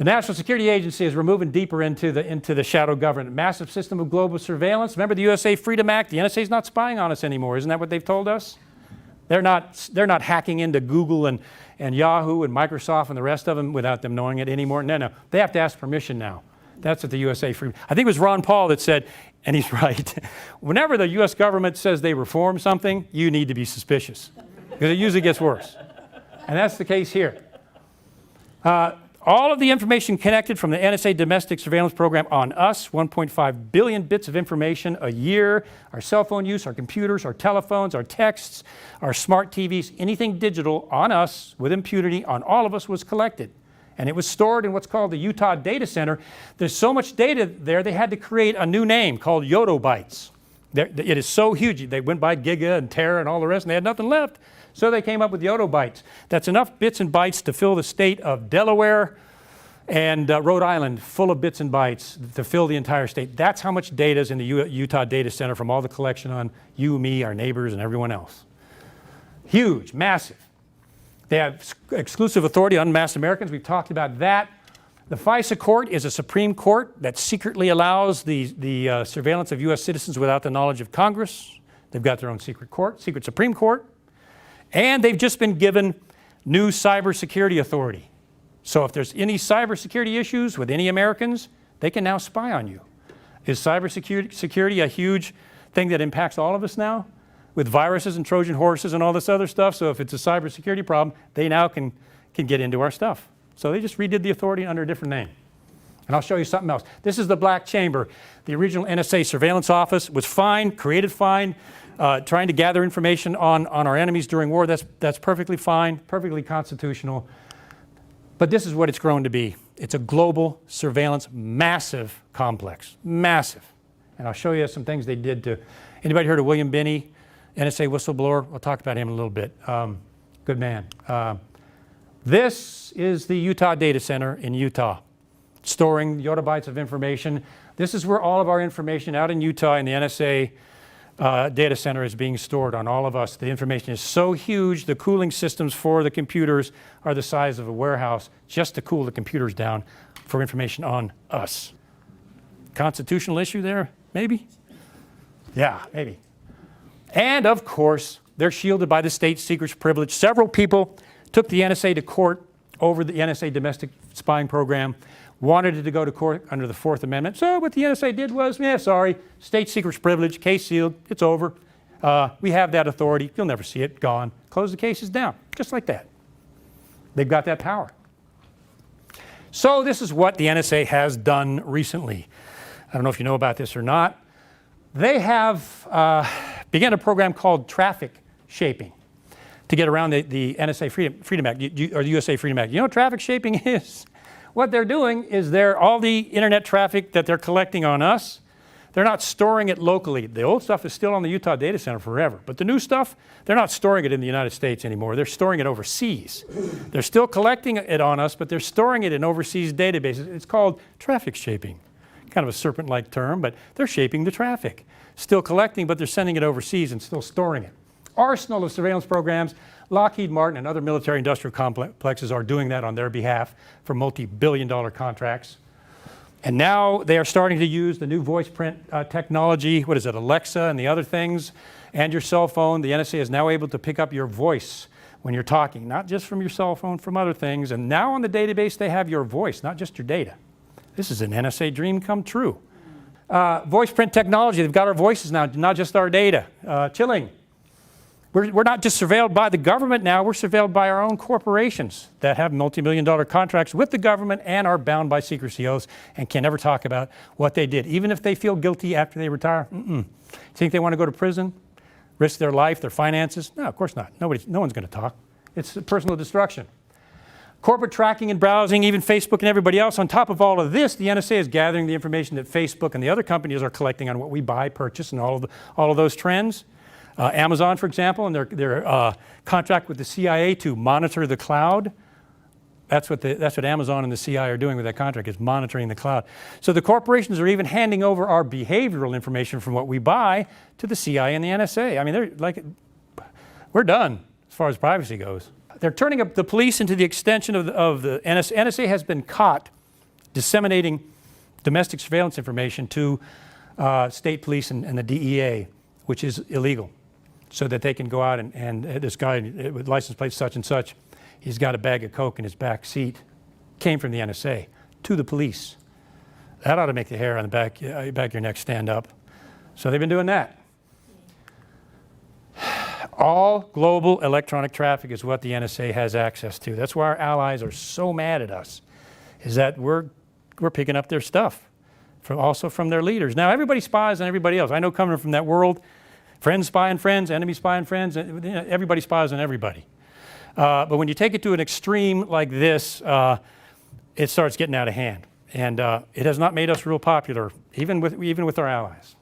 The National Security Agency is moving deeper into the shadow government. Massive system of global surveillance. Remember the USA Freedom Act? The NSA is not spying on us anymore. Isn't that what they've told us? They're not hacking into Google and Yahoo and Microsoft and the rest of them without them knowing it anymore. No. They have to ask permission now. That's what the USA Freedom. I think it was Ron Paul that said, and he's right, whenever the US government says they reform something, you need to be suspicious, because it usually gets worse. And that's the case here. All of the information connected from the NSA domestic surveillance program on us, 1.5 billion bits of information a year, our cell phone use, our computers, our telephones, our texts, our smart TVs, anything digital on us with impunity on all of us was collected. And it was stored in what's called the Utah Data Center. There's so much data there, they had to create a new name called yottabytes. It is so huge. They went by giga and tera and all the rest, and they had nothing left. So they came up with yottabytes. That's enough bits and bytes to fill the state of Delaware and Rhode Island full of bits and bytes to fill the entire state. That's how much data is in the Utah Data Center from all the collection on you, me, our neighbors, and everyone else. Huge, massive. They have exclusive authority on unmasked Americans. We've talked about that. The FISA court is a Supreme Court that secretly allows the surveillance of U.S. citizens without the knowledge of Congress. They've got their own secret court, secret Supreme Court. And they've just been given new cybersecurity authority. So if there's any cybersecurity issues with any Americans, they can now spy on you. Is cybersecurity a huge thing that impacts all of us now? With viruses and Trojan horses and all this other stuff. So if it's a cybersecurity problem, they now can get into our stuff. So they just redid the authority under a different name. And I'll show you something else. This is the Black Chamber. The original NSA surveillance office was fined, created fine, trying to gather information on our enemies during war. That's perfectly fine, perfectly constitutional. But this is what it's grown to be. It's a global surveillance, massive complex, massive. And I'll show you some things they did to, anybody heard of William Binney, NSA whistleblower? We'll talk about him in a little bit. Good man. This is the Utah Data Center in Utah, storing yottabytes of information. This is where all of our information out in Utah in the NSA data center is being stored on all of us. The information is so huge, the cooling systems for the computers are the size of a warehouse just to cool the computers down for information on us. Constitutional issue there? Maybe? Yeah, maybe. And of course, they're shielded by the state secrets privilege. Several people took the NSA to court over the NSA domestic spying program, wanted it to go to court under the Fourth Amendment. So what the NSA did was, sorry, state secrets privilege, case sealed, it's over. We have that authority. You'll never see it, gone. Close the cases down, just like that. They've got that power. So this is what the NSA has done recently. I don't know if you know about this or not. They have began a program called traffic shaping to get around the NSA Freedom Act, or the USA Freedom Act. You know what traffic shaping is? What they're doing is all the internet traffic that they're collecting on us, they're not storing it locally. The old stuff is still on the Utah Data Center forever. But the new stuff, they're not storing it in the United States anymore. They're storing it overseas. They're still collecting it on us, but they're storing it in overseas databases. It's called traffic shaping. Kind of a serpent-like term, but they're shaping the traffic. Still collecting, but they're sending it overseas and still storing it. Arsenal of surveillance programs. Lockheed Martin and other military industrial complexes are doing that on their behalf for multi-billion-dollar contracts. And now they are starting to use the new voice print technology, what is it, Alexa and the other things, and your cell phone. The NSA is now able to pick up your voice when you're talking, not just from your cell phone, from other things. And now on the database, they have your voice, not just your data. This is an NSA dream come true. Voice print technology, they've got our voices now, not just our data. Chilling. We're not just surveilled by the government now, we're surveilled by our own corporations that have multi-million-dollar contracts with the government and are bound by secrecy oaths and can never talk about what they did, even if they feel guilty after they retire. Think they want to go to prison, risk their life, their finances? No, of course not. No one's going to talk. It's personal destruction. Corporate tracking and browsing, even Facebook and everybody else. On top of all of this, the NSA is gathering the information that Facebook and the other companies are collecting on what we buy, purchase, and all of those trends. Amazon, for example, and their contract with the CIA to monitor the cloud. That's what Amazon and the CIA are doing with that contract, is monitoring the cloud. So the corporations are even handing over our behavioral information from what we buy to the CIA and the NSA. I mean, we're done as far as privacy goes. They're turning up the police into the extension of the NSA. NSA has been caught disseminating domestic surveillance information to state police and the DEA, which is illegal, so that they can go out and this guy with license plate such and such, he's got a bag of coke in his back seat, came from the NSA, to the police. That ought to make the hair on the back of your neck stand up. So they've been doing that. All global electronic traffic is what the NSA has access to. That's why our allies are so mad at us, is that we're picking up their stuff, also from their leaders. Now, everybody spies on everybody else. I know, coming from that world, friends spy on friends, enemies spy on friends, everybody spies on everybody. But when you take it to an extreme like this, it starts getting out of hand. And it has not made us real popular, even with our allies.